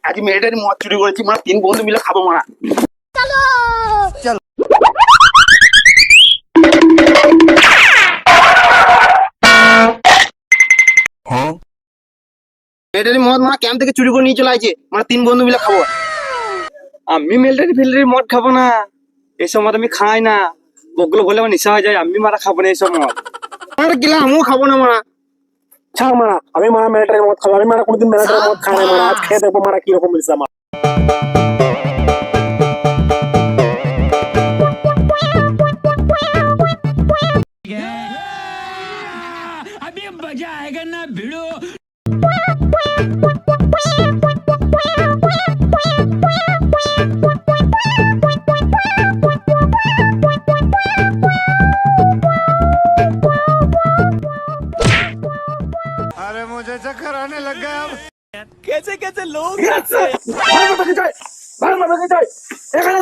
আজ মেয়েটারই মদ চুরি করেছি, মানে 3 বন্ধু মিলে খাবো মারা। চলো মেয়েটারই মদ মানে ক্যাম্প থেকে চুরি করে নিয়ে চলে আসছে, মানে 3 বন্ধু মিলে খাবো। আমি মিলিটারি ফিল্টারি মদ খাবো না, এইসব মদ আমি খাই না। ওগুলো বলে আমার নেশা হয়ে যায়, আমি মারা খাবো না এইসব মদ। আরে গেলা আমিও খাবো না মারা। ছাড় মারা, আমি মারা মিলিটারি মদ খাবো। আমি মারা কোনোদিন মিলিটারি মদ খাই না মারা। আজ খেয়ে দেখবো মারা কিরকম মিলছে আমার। अभी मजा आएगा ना भिड़ो। अरे मुझे चक्कर आने लग गया अब। कैसे कैसे लोग এখানে